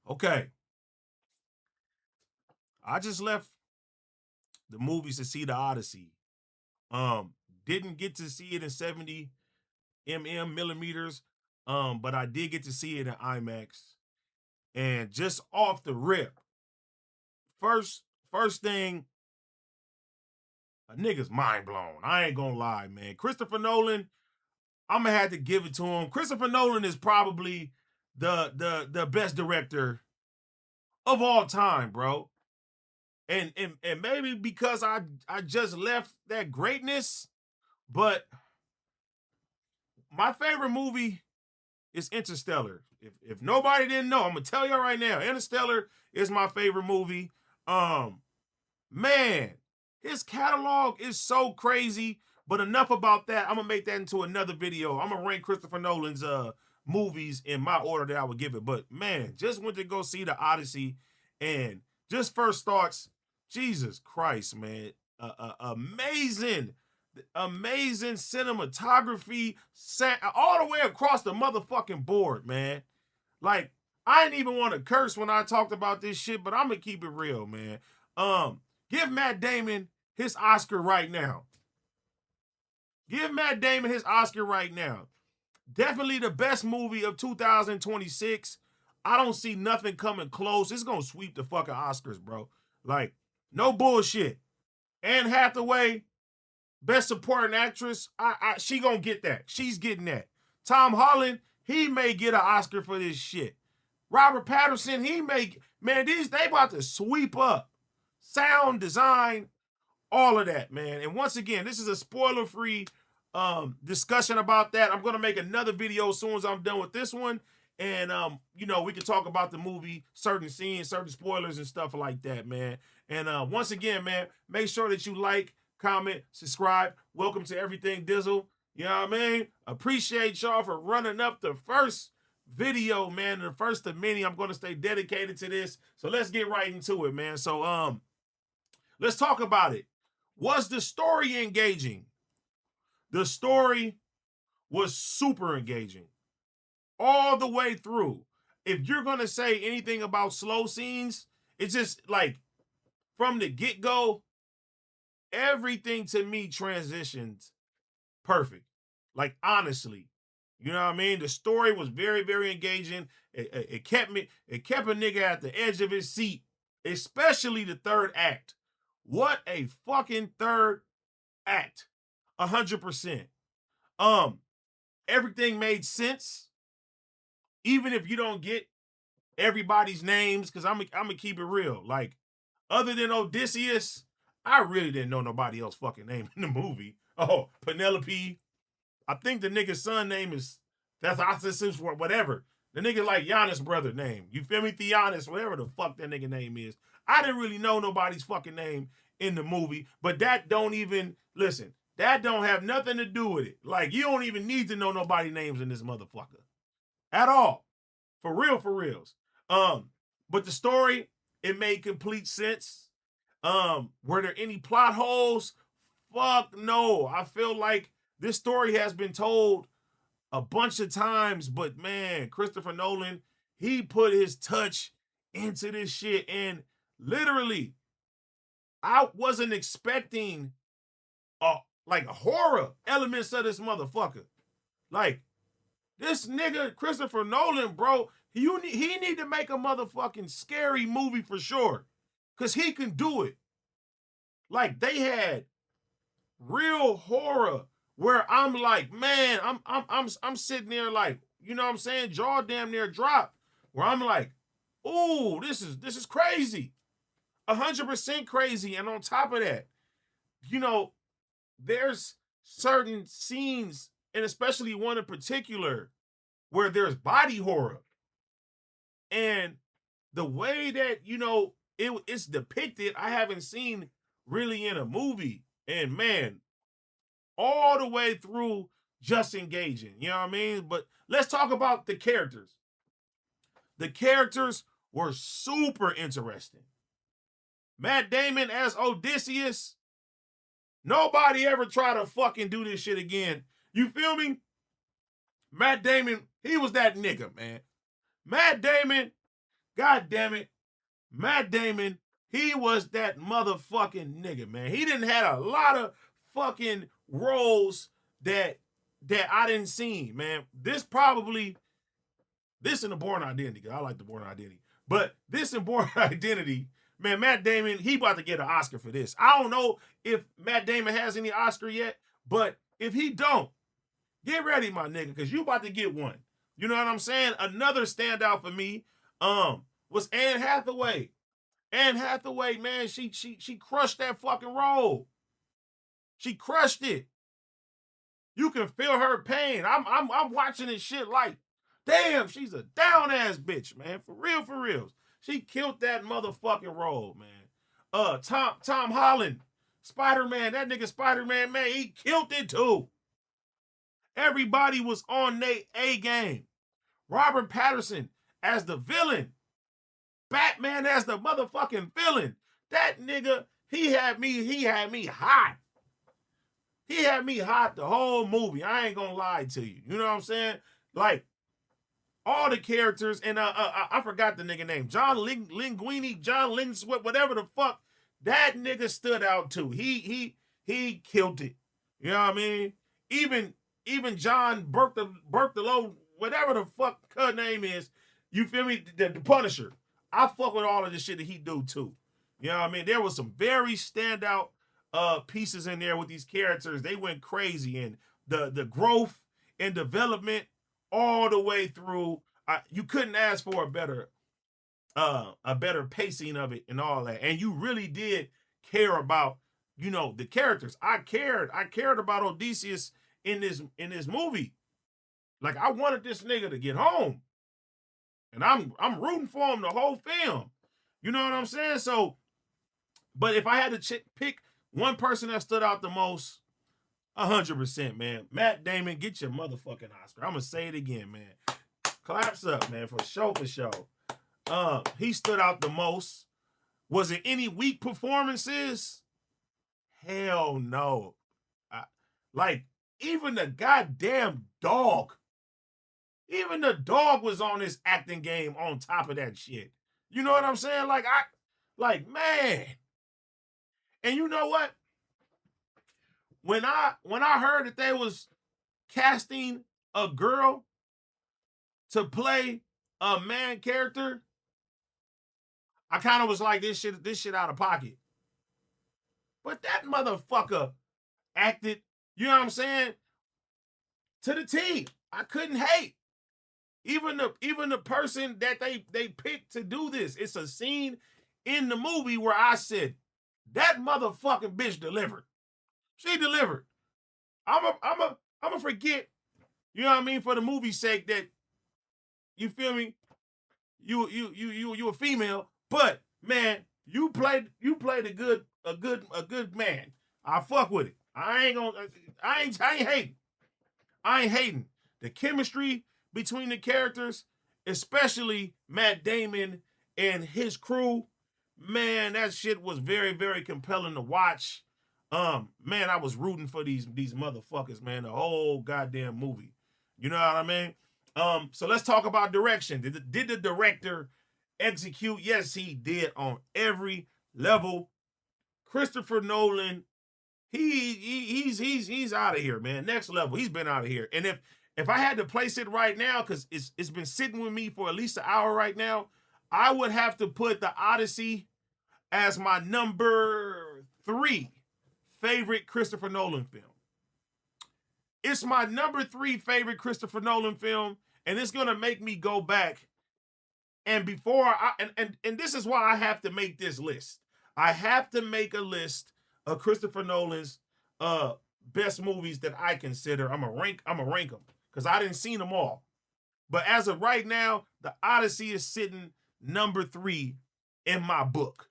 Okay, I just left the movies to see the Odyssey. Um, didn't get to see it in 70 millimeters, but I did get to see it in IMAX. And just off the rip, first first thing, a nigga's mind blown. I ain't gonna lie, man. Christopher Nolan, I'm gonna have to give it to him. Christopher Nolan is probably the best director of all time, bro. And maybe because I just left that greatness, but my favorite movie is Interstellar. If nobody didn't know, I'm gonna tell you right now, Interstellar is my favorite movie. Um, Man, his catalog is so crazy. But enough about that. I'm gonna make that into another video. I'm gonna rank Christopher Nolan's movies in my order that I would give it. But man, just went to go see the Odyssey, and just first thoughts. Jesus Christ, man, amazing, amazing cinematography, all the way across the motherfucking board, man. Like I didn't even want to curse when I talked about this shit, but I'm gonna keep it real, man. Give Matt Damon his Oscar right now. Give Matt Damon his Oscar right now. Definitely the best movie of 2026. I don't see nothing coming close. It's gonna sweep the fucking Oscars, bro. Like, no bullshit. Anne Hathaway, best supporting actress. She gonna get that. She's getting that. Tom Holland, he may get an Oscar for this shit. Robert Patterson, he may, man, they about to sweep up. Sound design, all of that, man. And once again, this is a spoiler-free discussion about that. I'm gonna make another video as soon as I'm done with this one. And we can talk about the movie, certain scenes, certain spoilers and stuff like that, man. And once again, man, make sure that you like, comment, subscribe. Welcome to Everything Dizzle. You know what I mean? Appreciate y'all for running up the first video, man. The first of many. I'm gonna stay dedicated to this. So let's get right into it, man. So let's talk about it. Was the story engaging? The story was super engaging all the way through. If you're going to say anything about slow scenes, it's just like from the get go, everything to me transitions perfect. Like, honestly, you know what I mean? The story was very, very engaging. It kept a nigga at the edge of his seat, especially the third act. What a fucking third act. 100%. Everything made sense. Even if you don't get everybody's names, because I'm gonna keep it real. Like, other than Odysseus, I really didn't know nobody else fucking name in the movie. Oh, Penelope. I think the nigga's son name is that's Odyssey or whatever. The nigga like Giannis' brother name. You feel me? Theonis, whatever the fuck that nigga name is. I didn't really know nobody's fucking name in the movie, but that don't even listen. That don't have nothing to do with it. Like, you don't even need to know nobody's names in this motherfucker at all. For real, for reals. But the story, it made complete sense. Were there any plot holes? Fuck no. I feel like this story has been told a bunch of times, but man, Christopher Nolan, he put his touch into this shit. And literally, I wasn't expecting like horror elements of this motherfucker. Like, this nigga, Christopher Nolan, bro, he need to make a motherfucking scary movie for sure. Cause he can do it. Like, they had real horror where I'm like, man, I'm sitting there like, you know what I'm saying? Jaw damn near drop. Where I'm like, ooh, this is crazy. 100% crazy. And on top of that, you know, there's certain scenes, and especially one in particular, where there's body horror. And the way that, it's depicted, I haven't seen really in a movie. And man, all the way through just engaging. You know what I mean? But let's talk about the characters. The characters were super interesting. Matt Damon as Odysseus. Nobody ever tried to fucking do this shit again. You feel me? Matt Damon, he was that nigga, man. Matt Damon, God damn it. Matt Damon, he was that motherfucking nigga, man. He didn't have a lot of fucking roles that I didn't see, man. This and the Born Identity, because I like the Born Identity. But this and Born Identity, man, Matt Damon, he about to get an Oscar for this. I don't know if Matt Damon has any Oscar yet, but if he don't, get ready, my nigga, because you about to get one. You know what I'm saying? Another standout for me was Anne Hathaway. Anne Hathaway, man, she crushed that fucking role. She crushed it. You can feel her pain. I'm watching this shit like, damn, she's a down ass bitch, man. For real, for real. She killed that motherfucking role, man. Tom Holland, Spider-Man, that nigga Spider-Man, man, he killed it too. Everybody was on their A game. Robert Pattinson as the villain. Batman as the motherfucking villain. That nigga, he had me hot. He had me hot the whole movie. I ain't gonna lie to you. You know what I'm saying? Like, all the characters, and I forgot the nigga name. John Linguini, John Linsweat, whatever the fuck. That nigga stood out too. He killed it. You know what I mean? Even John Bertolo, whatever the fuck her name is, you feel me? The Punisher. I fuck with all of the shit that he do too. You know what I mean? There was some very standout pieces in there with these characters. They went crazy, and the growth and development all the way through. You couldn't ask for a better pacing of it and all that. And you really did care about, you know, the characters. I cared about Odysseus in this movie. Like, I wanted this nigga to get home. And I'm rooting for him the whole film. You know what I'm saying? So, but if I had to pick one person that stood out the most, 100%, man. Matt Damon, get your motherfucking Oscar. I'm gonna say it again, man. Claps up, man, for show. He stood out the most. Was it any weak performances? Hell no. Like, even the goddamn dog. Even the dog was on this acting game on top of that shit. You know what I'm saying? Like, man. And you know what? When I heard that they was casting a girl to play a man character, I kind of was like, this shit out of pocket. But that motherfucker acted, you know what I'm saying, to the T. I couldn't hate. Even the person that they picked to do this. It's a scene in the movie where I said, that motherfucking bitch delivered. She delivered. I'm a forget, you know what I mean, for the movie's sake, that, you feel me, you a female, but man, you played a good man. I fuck with it. I ain't hating. I ain't hating. The chemistry between the characters, especially Matt Damon and his crew, man, that shit was very, very compelling to watch. Man, I was rooting for these motherfuckers, man, the whole goddamn movie. You know what I mean? So let's talk about direction. Did the director execute? Yes, he did on every level. Christopher Nolan, he's out of here, man. Next level. He's been out of here. And if I had to place it right now, because it's been sitting with me for at least an hour right now, I would have to put the Odyssey as my number 3 favorite Christopher Nolan film. It's my number 3 favorite Christopher Nolan film, and it's gonna make me go back. And before and this is why I have to make this list. I have to make a list of Christopher Nolan's best movies that I consider. I'm gonna rank them because I didn't see them all. But as of right now, the Odyssey is sitting number 3 in my book.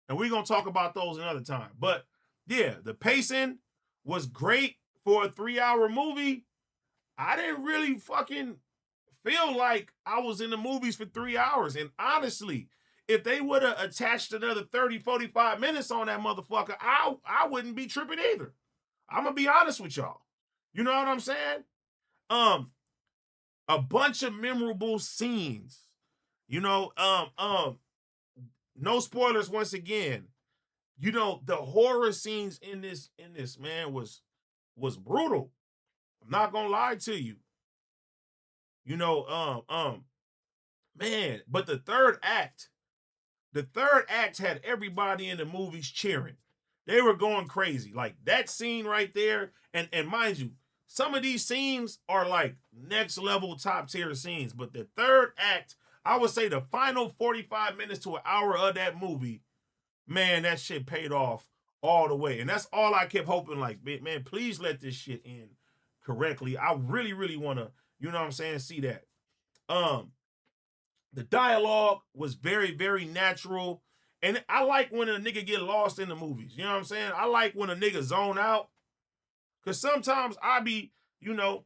And we're gonna talk about those another time. But yeah, the pacing was great for a 3-hour movie. I didn't really fucking feel like I was in the movies for 3 hours. And honestly, if they would have attached another 30, 45 minutes on that motherfucker, I wouldn't be tripping either. I'm gonna be honest with y'all. You know what I'm saying? A bunch of memorable scenes. You know, no spoilers once again. You know, the horror scenes in this man was brutal. I'm not gonna lie to you. You know, man, but the third act had everybody in the movies cheering. They were going crazy. Like that scene right there, and mind you, some of these scenes are like next level top tier scenes, but the third act, I would say the final 45 minutes to an hour of that movie, man, that shit paid off all the way. And that's all I kept hoping, like, man, please let this shit end correctly. I really, really wanna, you know what I'm saying, see that. Um, the dialogue was very, very natural. And I like when a nigga get lost in the movies. You know what I'm saying? I like when a nigga zone out. Cause sometimes I be, you know,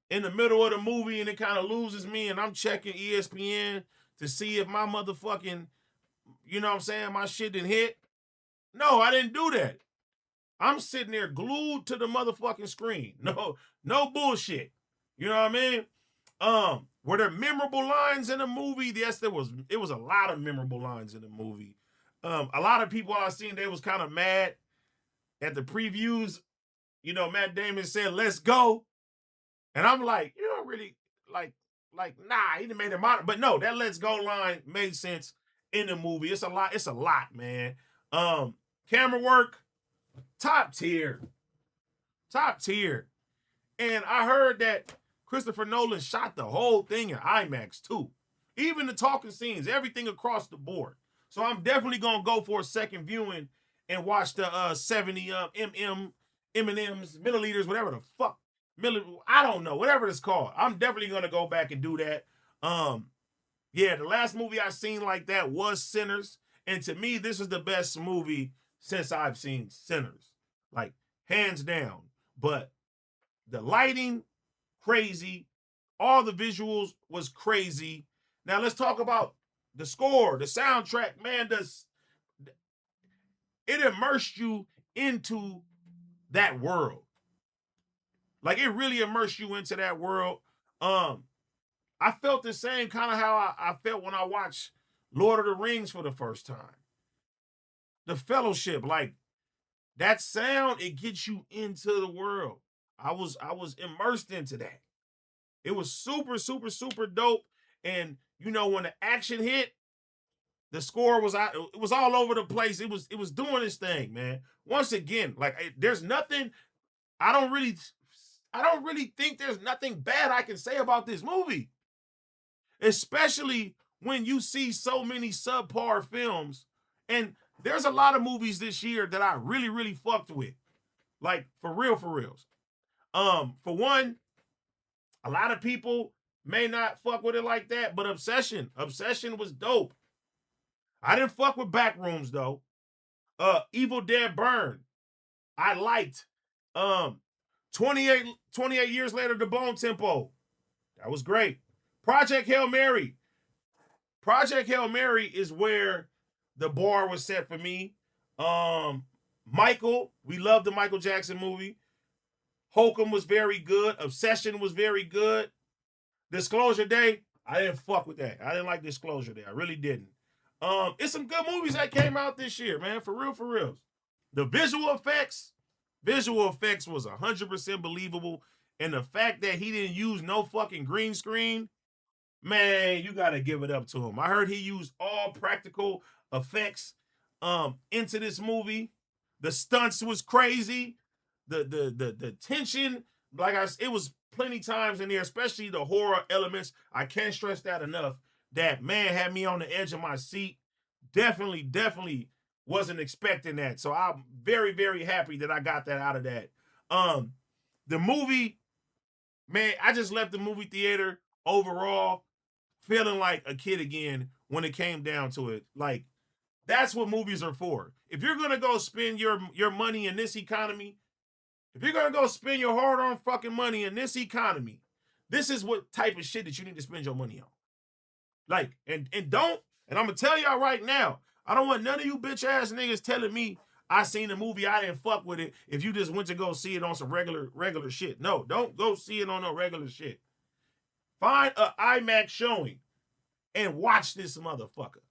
in the middle of the movie and it kind of loses me and I'm checking ESPN to see if my motherfucking, you know what I'm saying, my shit didn't hit. No, I didn't do that. I'm sitting there glued to the motherfucking screen. No bullshit. You know what I mean? Were there memorable lines in the movie? Yes, there was. It was a lot of memorable lines in the movie. A lot of people I seen, they was kind of mad at the previews. You know, Matt Damon said, "Let's go," and I'm like, you don't really nah. He done made it modern, but no, that "Let's go" line made sense in the movie. It's a lot. It's a lot, man. Camera work, top tier, top tier. And I heard that Christopher Nolan shot the whole thing in IMAX too. Even the talking scenes, everything across the board. So I'm definitely gonna go for a second viewing and watch the 70 M&Ms, milliliters, whatever the fuck. I don't know, whatever it's called. I'm definitely gonna go back and do that. Yeah, the last movie I seen like that was Sinners. And to me, this is the best movie since I've seen Sinners. Like, hands down. But the lighting, crazy. All the visuals was crazy. Now let's talk about the score, the soundtrack. Man, it immersed you into that world. Like it really immersed you into that world. Um, I felt the same kind of how I felt when I watched Lord of the Rings for the first time. The Fellowship, like that sound, it gets you into the world. I was immersed into that. It was super, super, super dope. And you know, when the action hit, the score was out. It was all over the place. It was doing its thing, man. Once again, like there's nothing. I don't really, I don't really think there's nothing bad I can say about this movie, especially when you see so many subpar films. And there's a lot of movies this year that I really, really fucked with, like for real, for reals. For one, a lot of people may not fuck with it like that, but Obsession was dope. I didn't fuck with Backrooms though. Evil Dead Burn, I liked. Um, 28 years later, The Bone Tempo, that was great. Project Hail Mary. Project Hail Mary is where the bar was set for me. Um, Michael, we love the Michael Jackson movie. Holcomb was very good. Obsession was very good. Disclosure Day, I didn't fuck with that. I didn't like Disclosure Day. I really didn't. It's some good movies that came out this year, man. For real, for real. The visual effects was 100% believable. And the fact that he didn't use no fucking green screen, man, you gotta give it up to him. I heard he used all practical effects into this movie. The stunts was crazy. The tension, it was plenty times in there, especially the horror elements. I can't stress that enough. That man had me on the edge of my seat. Definitely, definitely wasn't expecting that. So I'm very, very happy that I got that out of that. Um, the movie, man, I just left the movie theater overall feeling like a kid again when it came down to it. Like, that's what movies are for. If you're gonna go spend your money in this economy, if you're gonna go spend your hard-earned fucking money in this economy, this is what type of shit that you need to spend your money on. Like, and don't, and I'm gonna tell y'all right now, I don't want none of you bitch ass niggas telling me I seen the movie, I didn't fuck with it if you just went to go see it on some regular shit. No, don't go see it on no regular shit. Find a IMAX showing. and watch this motherfucker.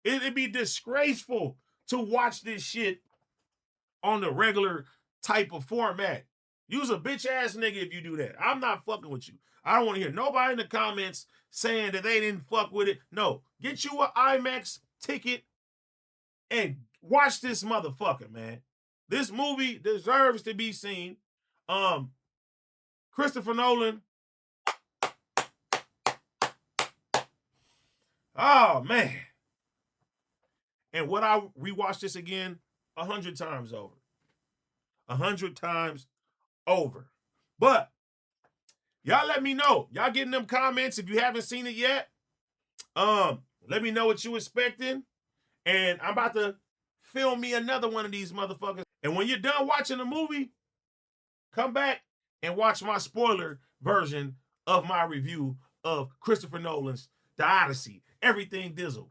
It'd be disgraceful to watch this shit on the regular type of format. You's a bitch ass nigga if you do that. I'm not fucking with you. I don't want to hear nobody in the comments saying that they didn't fuck with it. No, get you an IMAX ticket and watch this motherfucker, man. This movie deserves to be seen. Christopher Nolan. Oh man. And would I rewatch this again 100 times over? 100 times over. But y'all let me know. Y'all getting them comments if you haven't seen it yet. Let me know what you expecting. And I'm about to film me another one of these motherfuckers. And when you're done watching the movie, come back and watch my spoiler version of my review of Christopher Nolan's The Odyssey. Everything Dizzle.